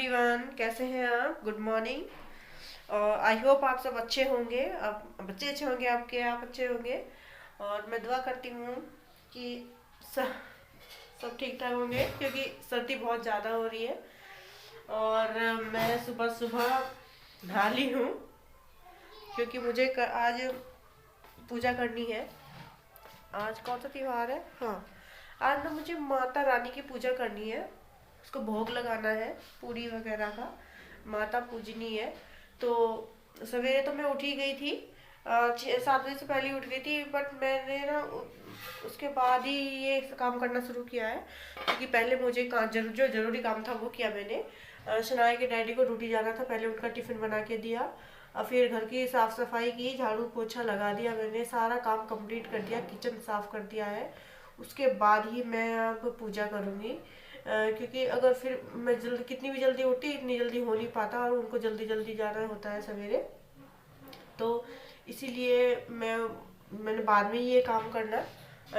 Everyone, कैसे हैं आप? Good morning. आई होप आप सब अच्छे होंगे, आप बच्चे अच्छे होंगे, आपके आप अच्छे होंगे। और मैं दुआ करती हूँ कि सब सब ठीक ठाक होंगे, क्योंकि सर्दी बहुत ज़्यादा हो रही है। और मैं सुबह सुबह नहा ली हूँ, क्योंकि आज पूजा करनी है। आज कौन सा त्योहार है? हाँ, आज ना मुझे माता रानी की पूजा करनी है। उसको भोग लगाना है, पूरी वगैरह का। माता पूजनी है। तो सवेरे तो मैं उठ ही गई थी, 6-7 बजे से पहले ही उठ गई थी। बट मैंने ना उसके बाद ही ये काम करना शुरू किया है, क्योंकि पहले मुझे जो जरूरी काम था वो किया मैंने। शनाया के डैडी को ड्यूटी जाना था, पहले उनका टिफिन बना के दिया। और फिर घर की साफ सफाई की, झाड़ू पोछा लगा दिया, मैंने सारा काम कंप्लीट कर दिया, किचन साफ कर दिया है। उसके बाद ही मैं अब पूजा करूँगी। क्योंकि अगर फिर मैं जल्दी कितनी भी जल्दी उठी, इतनी जल्दी हो नहीं पाता, और उनको जल्दी जल्दी जाना होता है सवेरे। तो इसीलिए मैंने बाद में ये काम करना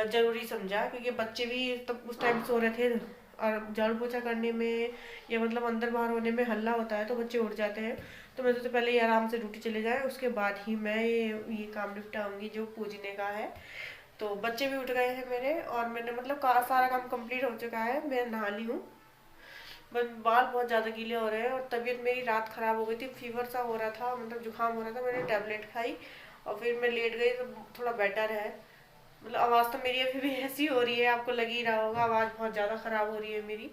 जरूरी समझा, क्योंकि बच्चे भी तब उस टाइम सो रहे थे। और झाड़ू पोछा करने में या मतलब अंदर बाहर होने में हल्ला होता है, तो बच्चे उठ जाते हैं। तो मैं तो पहले ही आराम से ड्यूटी चले जाए, उसके बाद ही मैं ये काम निपटाऊंगी जो पूजने का है। तो बच्चे भी उठ गए हैं मेरे, और मैंने मतलब सारा काम कंप्लीट हो चुका है। मैं नहा ली हूँ, बस बाल बहुत ज़्यादा गीले हो रहे हैं। और तबीयत मेरी रात ख़राब हो गई थी, फीवर सा हो रहा था, मतलब जुकाम हो रहा था। मैंने टैबलेट खाई और फिर मैं लेट गई, तो थोड़ा बेटर है। मतलब आवाज़ तो मेरी अभी भी ऐसी हो रही है, आपको लग ही रहा होगा, आवाज़ बहुत ज़्यादा ख़राब हो रही है मेरी,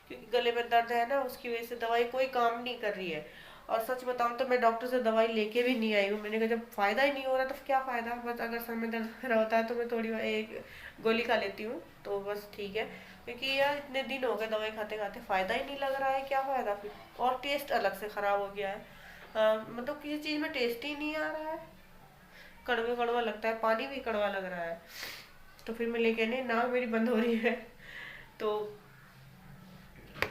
क्योंकि गले में दर्द है ना, उसकी वजह से दवाई कोई काम नहीं कर रही है। और सच बताऊं तो मैं डॉक्टर से दवाई लेके भी नहीं आई हूँ। मैंने कहा जब फ़ायदा ही नहीं हो रहा तो क्या फ़ायदा, बस अगर सर में दर्द हो रहा होता है तो मैं थोड़ी एक गोली खा लेती हूँ, तो बस ठीक है। क्योंकि यार इतने दिन हो गए दवाई खाते खाते, फ़ायदा ही नहीं लग रहा है, क्या फ़ायदा फिर। और टेस्ट अलग से ख़राब हो गया है। मतलब किसी चीज़ में टेस्ट ही नहीं आ रहा है, कड़वा कड़वा लगता है, पानी भी कड़वा लग रहा है। तो फिर मैं लेके नहीं, नाक मेरी बंद हो रही है। तो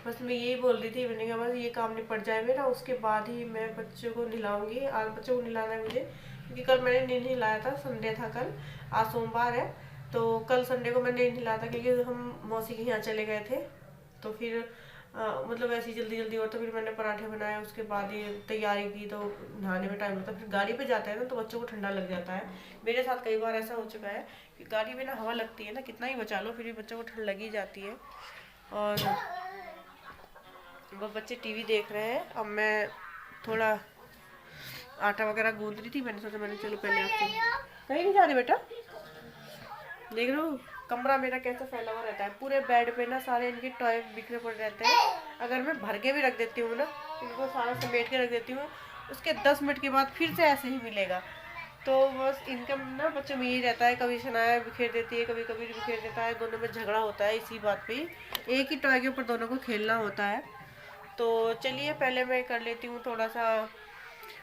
बस मैं यही बोल रही थी, मैंने कहा बस ये काम निपट जाए मेरा, उसके बाद ही मैं बच्चों को नहलाऊंगी। आज बच्चों को नहलाना है मुझे, क्योंकि कल मैंने नहीं नहलाया था, संडे था कल। आज सोमवार है, तो कल संडे को मैंने नहीं नहलाया था, क्योंकि हम मौसी के यहाँ चले गए थे। तो फिर मतलब ऐसी जल्दी जल्दी, और तो फिर मैंने पराठे बनाए, उसके बाद ये तैयारी की, तो नहाने में टाइम लगता है। फिर गाड़ी पे जाते हैं ना, तो बच्चों को ठंडा लग जाता है। मेरे साथ कई बार ऐसा हो चुका है कि गाड़ी में ना हवा लगती है ना, कितना ही बचा लो फिर भी बच्चों को ठंड लगी जाती है। और वो बच्चे टीवी देख रहे हैं, अब मैं थोड़ा आटा वगैरह गूंद रही थी। मैंने सोचा, मैंने चलो पहले आपसे, कहीं नहीं जा रही बेटा, देख रहे हो कमरा मेरा कैसा फैला हुआ रहता है। पूरे बेड पे ना सारे इनके टॉय बिखरे पड़े रहते हैं। अगर मैं भर के भी रख देती हूँ ना, इनको सारा समेट के रख देती हूँ, उसके 10 मिनट के बाद फिर से ऐसे ही मिलेगा। तो बस इनका ना बच्चों में यही रहता है, कभी शनाया बिखेर देती है, कभी कभी बिखेर देता है, दोनों में झगड़ा होता है इसी बात पे ही। एक ही टॉय के ऊपर दोनों को खेलना होता है। तो चलिए पहले मैं कर लेती हूँ थोड़ा सा,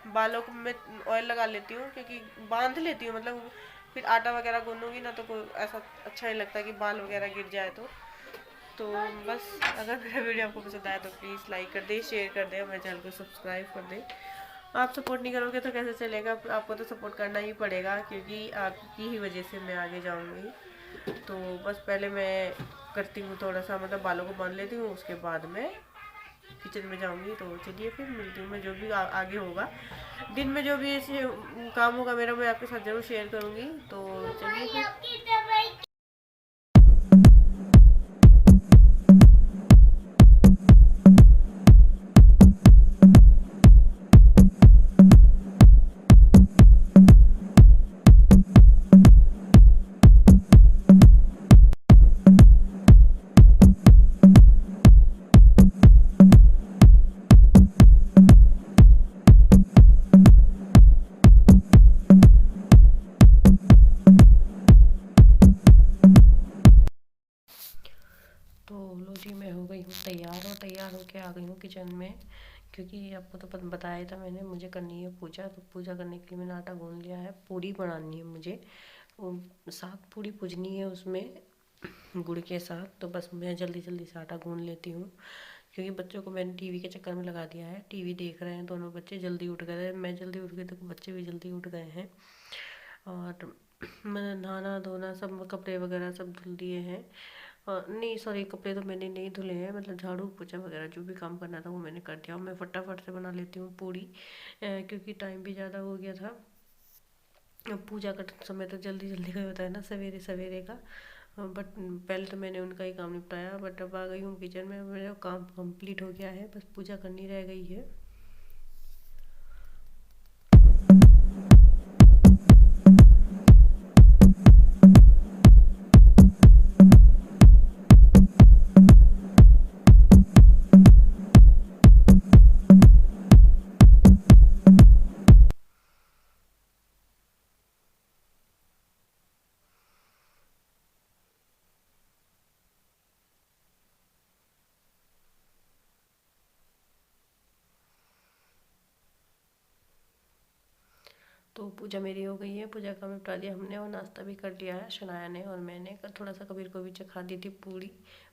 बालों को मैं ऑयल लगा लेती हूँ, क्योंकि बांध लेती हूँ, मतलब फिर आटा वगैरह गूंदूंगी ना, तो कोई ऐसा अच्छा नहीं लगता कि बाल वगैरह गिर जाए। तो बस, अगर मेरा वीडियो आपको पसंद आया तो प्लीज़ लाइक कर दे, शेयर कर दे, और मेरे चैनल को सब्सक्राइब कर दे। आप सपोर्ट नहीं करोगे तो कैसे चलेगा, आपको तो सपोर्ट करना ही पड़ेगा, क्योंकि आपकी ही वजह से मैं आगे जाऊंगी। तो बस पहले मैं करती हूँ थोड़ा सा, मतलब बालों को बांध लेती हूँ, उसके बाद मैं किचन में जाऊंगी। तो चलिए फिर मिलती हूँ मैं, जो भी आगे होगा दिन में, जो भी ऐसे काम होगा मेरा, मैं आपके साथ ज़रूर शेयर करूँगी। तो चलिए फिर। तो लो जी, मैं हो गई हूँ तैयार, और तैयार होके आ गई हूँ किचन में, क्योंकि आपको तो बताया ही था मैंने, मुझे करनी है पूजा। तो पूजा करने के लिए मैंने आटा गूंद लिया है, पूड़ी बनानी है मुझे, वो 7 पूड़ी पूजनी है उसमें गुड़ के साथ। तो बस मैं जल्दी जल्दी से आटा गूंद लेती हूँ, क्योंकि बच्चों को मैंने टीवी के चक्कर में लगा दिया है। टीवी देख रहे हैं दोनों बच्चे, जल्दी उठ गए, मैं जल्दी उठ गई तो बच्चे भी जल्दी उठ गए हैं। और मैंने नहाना धोना सब, कपड़े वगैरह सब धुल दिए हैं। हाँ नहीं सॉरी, कपड़े तो मैंने नहीं धुले हैं, मतलब झाड़ू पोछा वगैरह जो भी काम करना था वो मैंने कर दिया। और मैं फटाफट से बना लेती हूँ पूड़ी, क्योंकि टाइम भी ज़्यादा हो गया था। अब पूजा का समय तो जल्दी जल्दी का होता है ना, सवेरे सवेरे का। बट पहले तो मैंने उनका ही काम निपटाया, बट अब आ गई हूँ किचन में, मेरा काम कंप्लीट हो गया है, बस पूजा करनी रह गई है। तो पूजा मेरी हो गई है, पूजा का निपटा दिया हमने, और नाश्ता भी कर लिया है शनाया ने और मैंने। थोड़ा सा कबीर को भी चखा दी थी पूरी,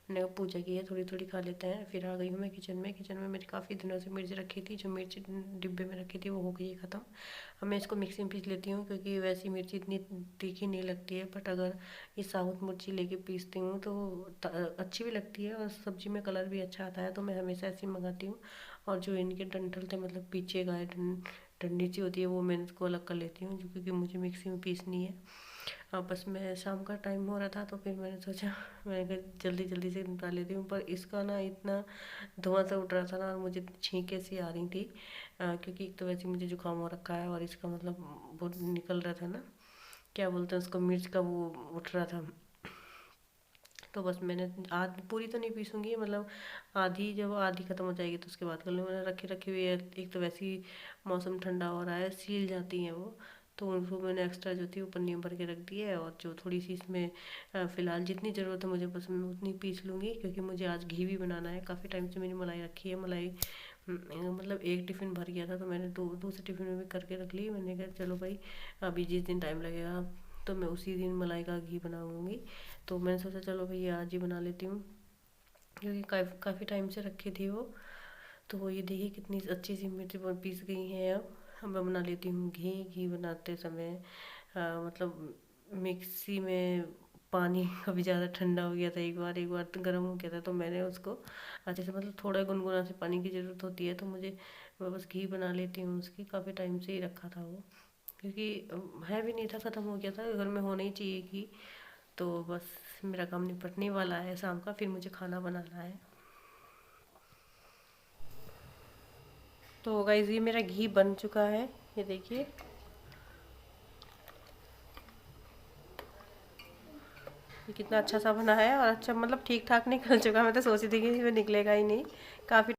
मैंने कहा पूजा की है थोड़ी थोड़ी खा लेते हैं। फिर आ गई हूँ मैं किचन में। किचन में मेरी काफ़ी दिनों से मिर्च रखी थी, जो मिर्च डिब्बे में रखी थी वो हो गई है ख़त्म। अब मैं इसको मिक्सी में पीस लेती हूँ, क्योंकि वैसी मिर्ची इतनी तीखी नहीं लगती है, बट अगर ये साबुत मिर्ची लेके पीसती हूँ तो अच्छी भी लगती है, और सब्जी में कलर भी अच्छा आता है, तो मैं हमेशा ऐसी मंगाती हूँ। और जो इनके डंठल थे, मतलब पीछे का डंडी सी होती है, वो मैं इसको अलग कर लेती हूँ, क्योंकि मुझे मिक्सी में पीसनी है। अब बस मैं शाम का टाइम हो रहा था, तो फिर मैंने सोचा मैंने कहा जल्दी जल्दी से निपटा लेती हूँ। पर इसका ना इतना धुआं सा उठ रहा था ना, और मुझे छींकें सी आ रही थी, क्योंकि एक तो वैसे मुझे जुकाम हो रखा है, और इसका मतलब वो निकल रहा था ना, क्या बोलते हैं उसको, मिर्च का वो उठ रहा था। तो बस मैंने आध पूरी तो नहीं पीसूंगी, मतलब आधी, जब आधी ख़त्म हो जाएगी तो उसके बाद कर लूँगी। मैंने रखी रखी हुई है, एक तो वैसे ही मौसम ठंडा हो रहा है, सील जाती हैं वो, तो उनको मैंने एक्स्ट्रा जो थी वो पन्नी में भर के रख दी है। और जो थोड़ी सी इसमें फ़िलहाल जितनी ज़रूरत है मुझे, बस मैं उतनी पीस लूँगी, क्योंकि मुझे आज घी भी बनाना है। काफ़ी टाइम से मैंने मलाई रखी है, मलाई मतलब एक टिफ़िन भर गया था, तो मैंने दूसरे टिफ़िन में भी करके रख ली। मैंने कहा चलो भाई, अभी जिस दिन टाइम लगेगा तो मैं उसी दिन मलाई का घी बनाऊँगी। तो मैंने सोचा चलो भैया आज ही बना लेती हूँ, क्योंकि काफ़ी टाइम से रखी थी वो। तो वो ये देखिए कितनी अच्छी सी मिर्ची पीस गई है। अब मैं बना लेती हूँ घी। घी बनाते समय मतलब मिक्सी में पानी कभी ज़्यादा ठंडा हो गया था, एक बार तो गर्म हो गया था, तो मैंने उसको अच्छे से, मतलब थोड़ा गुनगुना से पानी की ज़रूरत होती है, तो मैं बस घी बना लेती हूँ उसकी। काफ़ी टाइम से ही रखा था वो, क्योंकि है भी नहीं था, ख़त्म हो गया था, घर में होना ही चाहिए घी। तो बस मेरा काम निपटने वाला है शाम का, फिर मुझे खाना बनाना है। तो गाइस ये मेरा घी बन चुका है, ये देखिए। ये कितना अच्छा सा बना है, और अच्छा मतलब ठीक ठाक निकल चुका। मैं तो सोची थी कि इसमें निकलेगा ही नहीं, काफ़ी।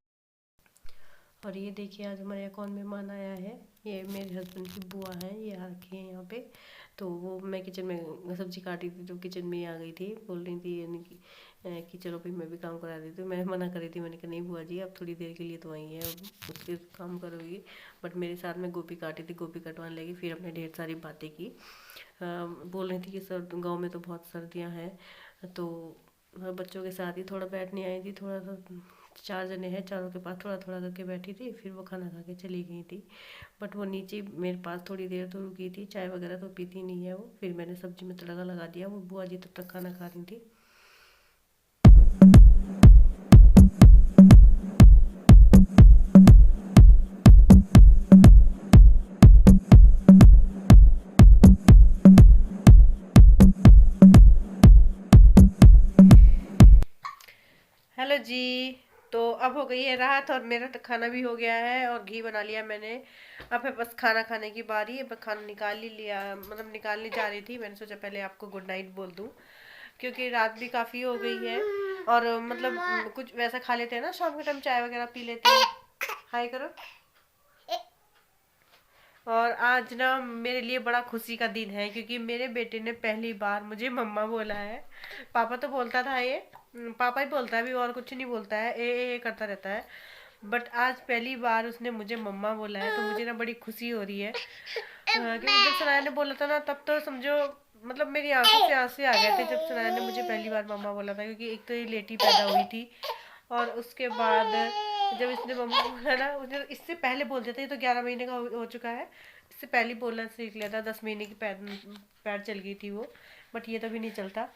और ये देखिए आज हमारे यहाँ कौन मेहमान आया है। ये मेरे हस्बैंड की बुआ है, ये आ रखी है यहाँ पे। तो वो मैं किचन में सब्जी काटी थी, तो किचन में ही आ गई थी, बोल रही थी यानी कि चलो भाई मैं भी काम करा देती हूँ। मैंने मना करी थी, मैंने कहा नहीं बुआ जी, अब थोड़ी देर के लिए तो आई है, अब उसके काम करोगी। बट मेरे साथ में गोभी काटी थी, गोभी कटवाने लगी, फिर हमने ढेर सारी बातें की। बोल रही थी कि सर गाँव में तो बहुत सर्दियाँ हैं, तो बच्चों के साथ ही थोड़ा बैठने आई थी। थोड़ा सा, चार जने हैं, चारों के पास थोड़ा थोड़ा करके बैठी थी, फिर वो खाना खा के चली गई थी। बट वो नीचे मेरे पास थोड़ी देर तो रुकी थी, चाय वगैरह तो पीती नहीं है वो। फिर मैंने सब्जी में तड़का लगा दिया, वो बुआ जी तब तक खाना खा रही थी। हेलो जी। तो अब हो गई है रात, और मेरा तो खाना भी हो गया है, और घी बना लिया मैंने। अब है बस खाना खाने की बारी। अब खाना निकाल ही लिया, मतलब निकालने जा रही थी, मैंने सोचा पहले आपको गुड नाइट बोल दूं, क्योंकि रात भी काफ़ी हो गई है। और मतलब कुछ वैसा खा लेते हैं ना, शाम के टाइम चाय वगैरह पी लेते हैं। हाय करो। और आज ना मेरे लिए बड़ा खुशी का दिन है, क्योंकि मेरे बेटे ने पहली बार मुझे मम्मा बोला है। पापा तो बोलता था ये, पापा ही बोलता है, अभी और कुछ नहीं बोलता है, ए करता रहता है। बट आज पहली बार उसने मुझे मम्मा बोला है, तो मुझे ना बड़ी खुशी हो रही है। क्योंकि जब सनाया ने बोला था ना, तब तो समझो मतलब मेरी आंखों से आंसू आ गए थे, जब सनाया ने मुझे पहली बार मम्मा बोला था। क्योंकि एक तो ये लेटी पैदा हुई थी, और उसके बाद जब इसने मम्मा बोला ना, मुझे इससे पहले बोल देता, ये तो 11 महीने का हो चुका है, इससे पहले बोलना सीख लिया था। 10 महीने की पैर पैर चल गई थी वो, बट ये तो भी नहीं चलता।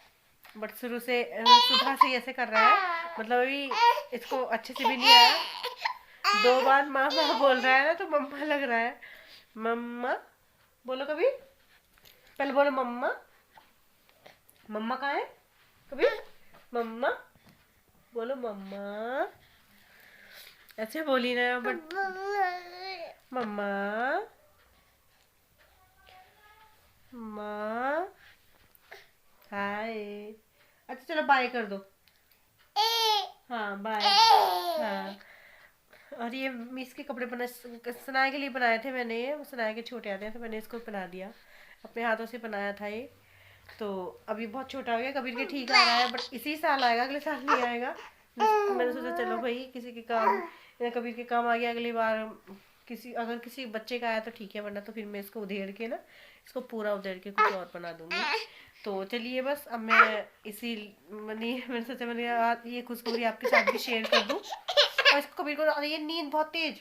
बट शुरू से सुबह से ही ऐसे कर रहा है, मतलब अभी इसको अच्छे से भी नहीं आया। 2 बार मामा बोल रहा है ना तो मम्मा लग रहा है। मम्मा बोलो कभी, पहले बोलो मम्मा। मम्मा कहाँ है? कभी मम्मा बोलो, मम्मा ऐसे बोली ना, बट मम्मा मम्मा हाय। अच्छा चलो बाय कर दो। हाँ बाय। हाँ, और ये मिस के कपड़े बना, सनाए के लिए बनाए थे मैंने, ये सनाए के छोटे आते हैं तो मैंने इसको बना दिया, अपने हाथों से बनाया था ये। तो अभी बहुत छोटा हो गया, कबीर के ठीक आ रहा है, बट इसी साल आएगा, अगले साल नहीं आएगा। मैंने सोचा चलो भाई किसी के काम, कबीर के काम आ गया, अगली बार किसी, अगर किसी बच्चे का आया तो ठीक है, वरना तो फिर मैं इसको उधेड़ के ना, इसको पूरा उधेड़ के कुछ और बना दूंगी। तो चलिए बस अब मैं इसी मैंने सोचा मैंने ये खुशखबरी आपके साथ भी शेयर कर दूं। और इसको कबीर को ये नींद बहुत तेज,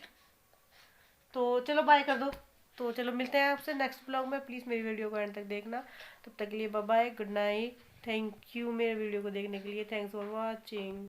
तो चलो बाय कर दो। तो चलो मिलते हैं आपसे नेक्स्ट ब्लॉग में, प्लीज़ मेरी वीडियो को एंड तक देखना। तब तक के लिए bye bye, good night, thank you मेरे वीडियो को देखने के लिए, थैंक्स फॉर वॉचिंग।